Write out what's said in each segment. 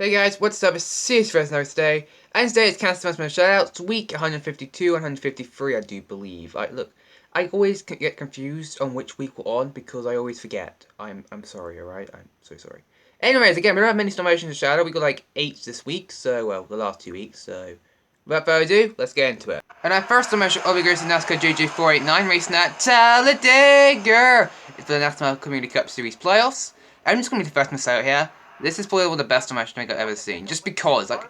Hey guys, what's up? It's Serious First Notes today, and today it's Cast My Shoutouts, week 152, 153, I do believe. I always get confused on which week we're on because I always forget. I'm sorry, alright? I'm so sorry. Anyways, again, we don't have many Stop Motion to shout out. We got like 8 this week, so, well, the last 2 weeks, so. Without further ado, let's get into it. And our first Stop Motion goes to NASCAR JJ489 racing at Talladega. It's for the NASCAR Community Cup Series playoffs. I'm just going to be the first miss out here. This is probably one of the best Stop Motion I've ever seen, just because, like,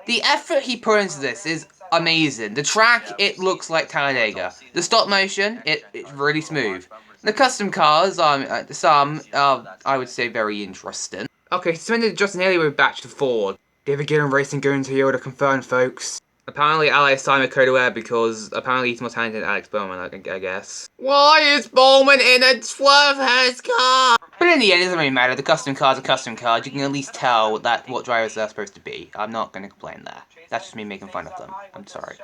the effort he put into this is amazing. The track, it looks like Talladega. The stop motion, it's really smooth. The custom cars, some, I would say very interesting. Okay, suspended Justin Haley with batch to Ford. David Gillen Racing going to Toyota confirmed, folks. Apparently, Alex signed with Code Aware because apparently he's more talented than Alex Bowman, I guess. Why is Bowman in a Swervehead's car? But in the end, it doesn't really matter. The custom cars are custom cars. You can at least tell that what drivers they're supposed to be. I'm not going to complain there. That's just me making fun of them. I'm sorry.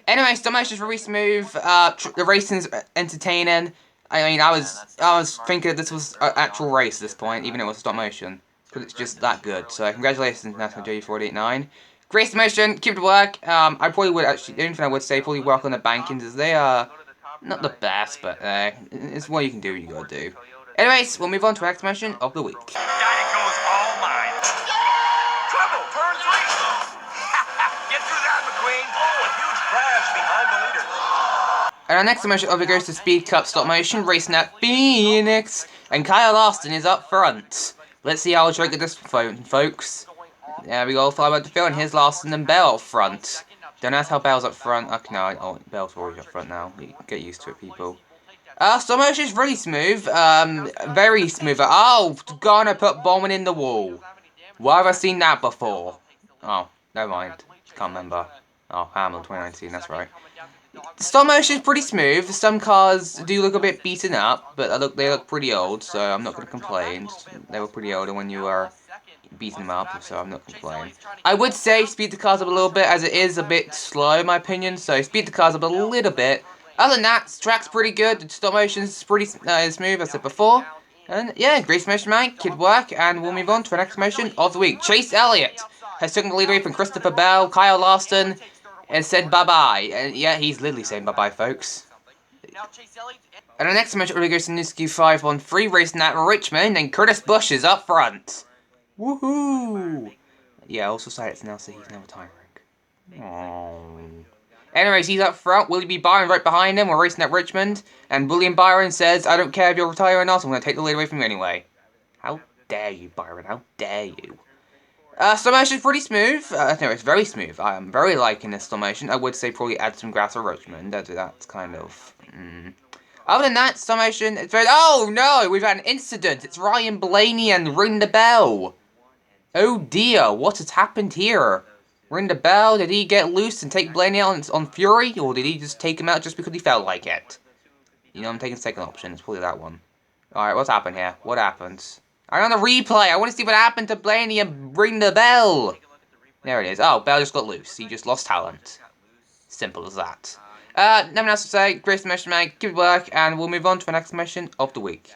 Anyway, stop motion is really smooth. The racing's entertaining. I mean, I was thinking that this was an actual race at this point, even though it was stop motion, because it's just that good. So congratulations, NASCAR J489. Great stop motion. Keep it to work. I probably would actually. The only thing I would say probably work on the bankings as they are not the best, but it's what you can do. You gotta do. Anyways, we'll move on to our next motion of the week. Diet goes all mine. Trouble, turn 3. Get through that, McQueen. Oh, a huge crash behind the leader. And our next motion of it goes to Speed Cup Stop Motion, racing at Phoenix, and Kyle Austin is up front. Let's see how I'll trigger this phone, folks. There we go, fly back to Phil, and here's Austin and Bell up front. Don't ask how Bell's up front. Okay, no, oh, Bell's already up front now. Get used to it, people. Stop motion is really smooth. Very smooth. Oh, gonna put Bowman in the wall. Why have I seen that before? Oh, never mind. Can't remember. Oh, Hamilton 2019, that's right. The stop motion is pretty smooth. Some cars do look a bit beaten up, but they look pretty old, so I'm not going to complain. They were pretty old when you were beating them up, so I'm not complaining. I would say speed the cars up a little bit, as it is a bit slow in my opinion, so speed the cars up a little bit. Other than that, the track's pretty good, the stop motion is pretty smooth, as I said before. And yeah, great motion, man, good work, and we'll move on to our next motion of the week. Chase Elliott has taken the lead away from Christopher Bell, Kyle Larson, and said bye-bye. And yeah, he's literally saying bye-bye, folks. And our next match really goes to Nisky 513 racing at Richmond, and Curtis Busch is up front. Woohoo! Yeah, also Silence now, so he's now retiring. Aww. Anyways, he's up front. Willie Byron right behind him. We're racing at Richmond. And William Byron says, I don't care if you're retiring or not, I'm going to take the lead away from you anyway. How dare you, Byron? How dare you? Stop motion is pretty smooth. No, it's very smooth. I am very liking this stop motion. I would say probably add some grass or Richmond. That's kind of... Other than that, stop motion, it's very... Oh, no! We've had an incident. It's Ryan Blaney and Ring the Bell. Oh, dear. What has happened here? Ring the Bell, did he get loose and take Blaney out on Fury? Or did he just take him out just because he felt like it? You know, I'm taking the second option. It's probably that one. Alright, what's happened here? What happened? I'm on the replay. I want to see what happened to Blaney and Ring the Bell. There it is. Oh, Bell just got loose. He just lost talent. Simple as that. Nothing else to say. Great mission, man. Good work. And we'll move on to the next mission of the week.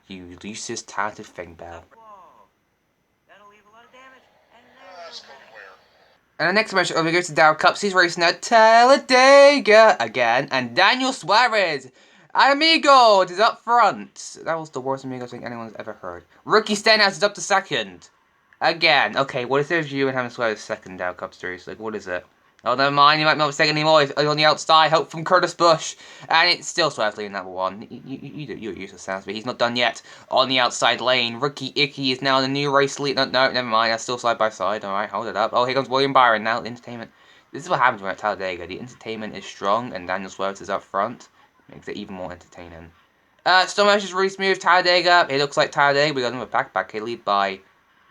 You loosest talented thing, Bell. And the next mission of the week goes to Darryl Cups. He's racing at Talladega again. And Daniel Suarez, Amigos, is up front. That was the worst Amigos thing anyone's ever heard. Rookie Stenhouse is up to second. Again. Okay, what is it with you and having Suarez second Dow Cup Series? Like, what is it? Oh, never mind, you might not be second anymore. He's on the outside. Help from Curtis Busch. And it's still Suarez leading number one. You're useless, sounds, but he's not done yet. On the outside lane, Rookie Icky is now in the new race lead. No, never mind. That's still side by side. Alright, hold it up. Oh, here comes William Byron now. Entertainment. This is what happens when at Talladega. The entertainment is strong, and Daniel Suarez is up front. Makes it even more entertaining. Stop motion is really smooth. Talladega. It looks like Talladega. We got another back here, lead by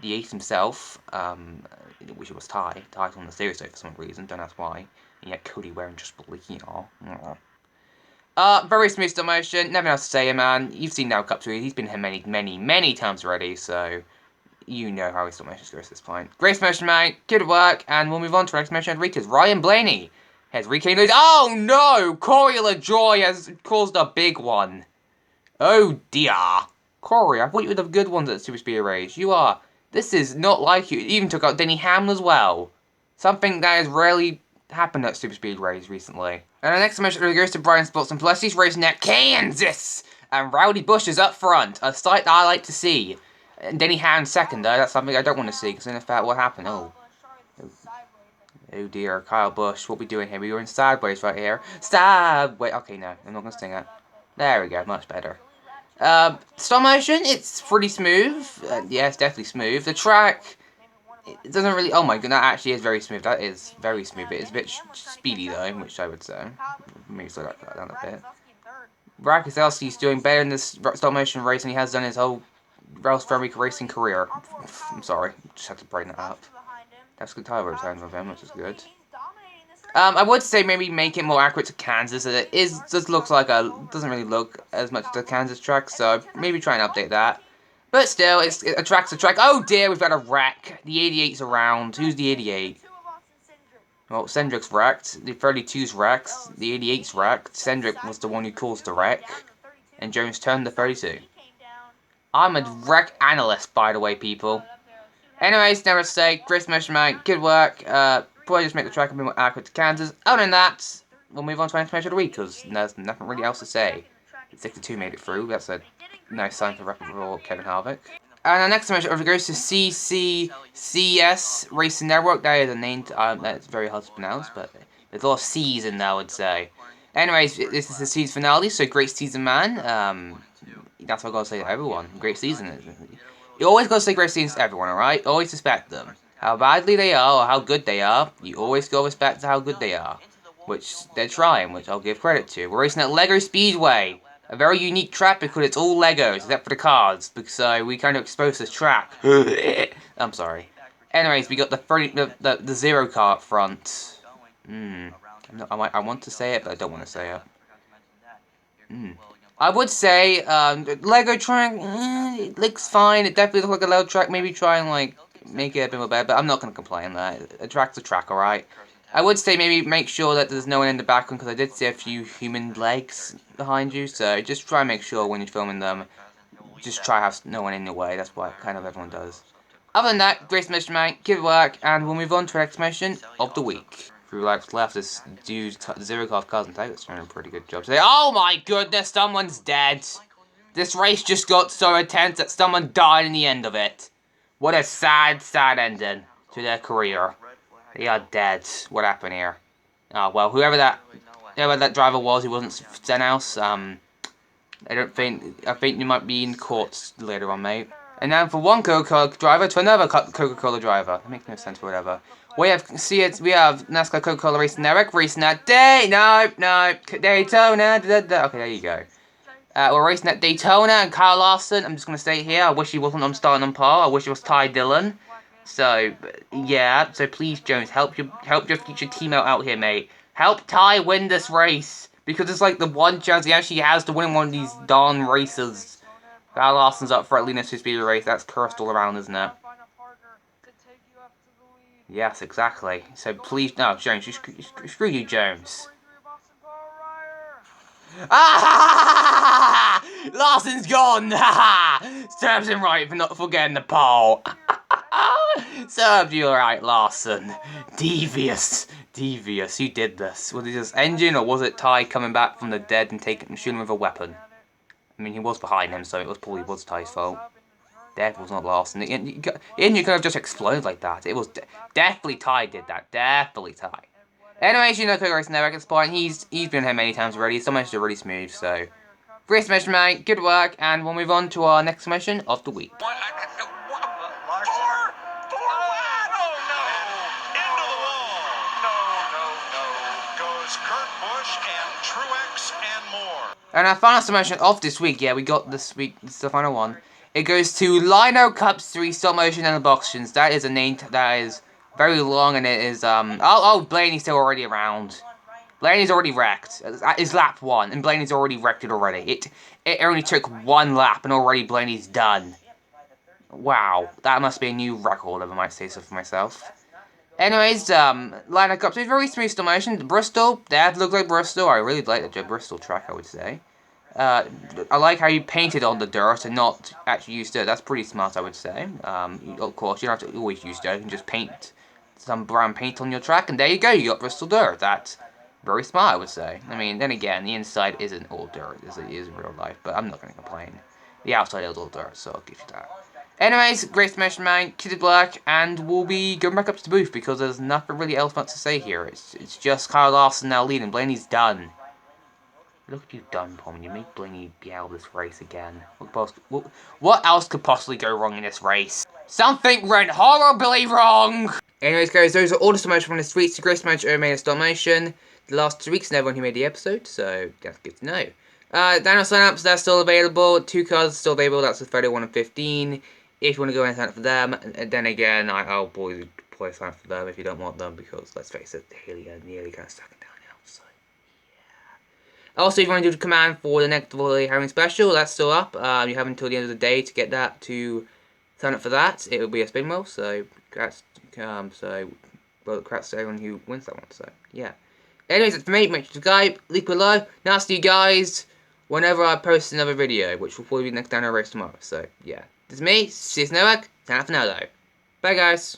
the ace himself. Which was Ty. Ty's on the series for some reason. Don't ask why. And yet Cody wearing just bleaking all. Very smooth stop motion. Nothing else to say, man. You've seen Now Cup 3. He's been here many times already. So you know how his stop motion goes at this point. Great motion, man. Good work. And we'll move on to our next motion of the week is Ryan Blaney. Has reclaimed. Oh no! Corey LaJoy has caused a big one. Oh dear. Corey, I thought you were the good ones at Super Speed Race. You are This is not like you. It even took out Denny Hamlin as well. Something that has rarely happened at super speedways recently. And our next mention goes to Brian Sports and Plessy's racing at Kansas! And Rowdy Bush is up front, a sight that I like to see. And Denny Hamlin second though, that's something I don't want to see, because in fact, what happened? Oh dear, Kyle Busch, what we doing here? We were in sideways right here. Sideways. Okay, no, I'm not gonna sing it. There we go, much better. Stop motion, it's pretty smooth. Yeah, it's definitely smooth. The track, it doesn't really. Oh my god, that actually is very smooth. That is very smooth. It is a bit speedy though, which I would say. Maybe slow that down a bit. Brad Keselowski's doing better in this stop motion race than he has done his whole Ralph Fermic racing career. I'm sorry, just had to bring that up. That's good tire return with him, which is good. I would say maybe make it more accurate to Kansas. It just looks like doesn't really look as much as the Kansas track, so maybe try and update that. But still, a track's a track. Oh dear, we've got a wreck. The 88's around. Who's the 88? Well, Cendric's wrecked. The 32's wrecked. The 88's wrecked. Cendric was the one who caused the wreck. And Jones turned the 32. I'm a wreck analyst, by the way, people. Anyways, never say, Chris Measurement, good work. Probably just make the track a bit more accurate to Kansas. Other than that, we'll move on to our information of the week, because there's nothing really else to say. 62 made it through. That's a nice sign for Kevin Harvick. And our next information goes to CCCS Racing Network. That is a name that's very hard to pronounce, but there's a lot of C's in there, I would say. Anyways, this is the season finale, so great season, man. That's what I gotta say to everyone. Great season. You always gotta say great seasons to everyone, alright? Always respect them. How badly they are, or how good they are, you always gotta respect how good they are. Which they're trying, which I'll give credit to. We're racing at Lego Speedway. A very unique track because it's all Legos, except for the cars. Because we kind of exposed this track. I'm sorry. Anyways, we got the zero car up front. I want to say it, but I don't want to say it. I would say, Lego track, it looks fine. It definitely looks like a Lego track. Maybe try and, like, make it a bit more better, but I'm not going to complain on that. A track's a track, alright? I would say maybe make sure that there's no one in the background, because I did see a few human legs behind you, so just try and make sure when you're filming them, just try to have no one in your way. That's what kind of everyone does. Other than that, great submission, mate. Good work, and we'll move on to our exclamation of the week. 3 laps left, this dude, zero car cars and Taylor's doing a pretty good job today. Oh my goodness, someone's dead. This race just got so intense that someone died in the end of it. What a sad, sad ending to their career. They are dead. What happened here? Oh, well, whoever that driver was, he wasn't Stenhouse. I think you might be in court later on, mate. And now for one Coca-Cola driver to another Coca-Cola driver. That makes no sense, whatever. We have NASCAR Coca-Cola racing Eric racing at Daytona. Okay, there you go. We're racing at Daytona and Kyle Larson. I'm just gonna stay here. I wish he wasn't on starting on par. I wish it was Ty Dillon. So yeah. So please, Jones, help your future teammate out here, mate. Help Ty win this race because it's like the one chance he actually has to win one of these darn races. Kyle Larson's up for at least a speed race. That's cursed all around, isn't it? Yes, exactly. So please, no, Jones, screw you, Jones. Ah! Larson's gone! Serves him right for not forgetting the pole. Serves you right, Larson. Devious. Devious. Who did this? Was it just engine, or was it Ty coming back from the dead and shooting him with a weapon? I mean, he was behind him, so it probably was Ty's fault. Definitely was not Larson. You could have just exploded like that. It was definitely Ty did that. Definitely Ty. Anyways, you know Coca Racing Network at this point. He's been here many times already. Some matches are really smooth, so great submission, mate. Good work, and we'll move on to our next submission of the week. And our final submission of this week, yeah, we got this week, this is the final one. It goes to Lino Cup 3 Stop Motion and Unboxings. That is a name that is very long, and it is, oh, Blaney's still already around. Blaney's already wrecked. It's lap 1, and Blaney's already wrecked it already. It only took 1 lap, and already Blaney's done. Wow, that must be a new record, if I might say so for myself. Anyways, Lino Cup 3 is very smooth Stop Motion. Bristol, that looks like Bristol. I really like the Bristol track, I would say. I like how you painted on the dirt and not actually use dirt. That's pretty smart, I would say. Of course, you don't have to always use dirt. You can just paint some brown paint on your track, and there you go. You got Bristol dirt. That's very smart, I would say. I mean, then again, the inside isn't all dirt as it is in real life, but I'm not going to complain. The outside is all dirt, so I'll give you that. Anyways, Great Motion Man, Kitty Black, and we'll be going back up to the booth because there's nothing really else much to say here. It's just Kyle Larson now leading. Blaney's done. Look what you've done, Tom. You made Blaney be out of this race again. What else could possibly go wrong in this race? Something went horribly wrong! Anyways, guys, those are all the stop motion from this week's Great Motion made a stop motion. The last 2 weeks, and everyone who made the episode, so that's good to know. Daniel signups, they're still available. 2 cards are still available. That's the 31 and 15. If you want to go and sign up for them, and then again, I'll probably sign up for them if you don't want them, because let's face it, Haley are nearly kind of stuck down now, so yeah. Also, if you want to do the command for the next Volley Harrowing special, that's still up. You have until the end of the day to get that, to sign up for that. It will be a spin roll, so congrats, congrats to everyone who wins that one, so yeah. Anyways, that's for me. Make sure to subscribe, link below. Now I'll see you guys whenever I post another video, which will probably be next down our race tomorrow, so yeah. This is me, CS Novak, sign out for now though. Bye guys.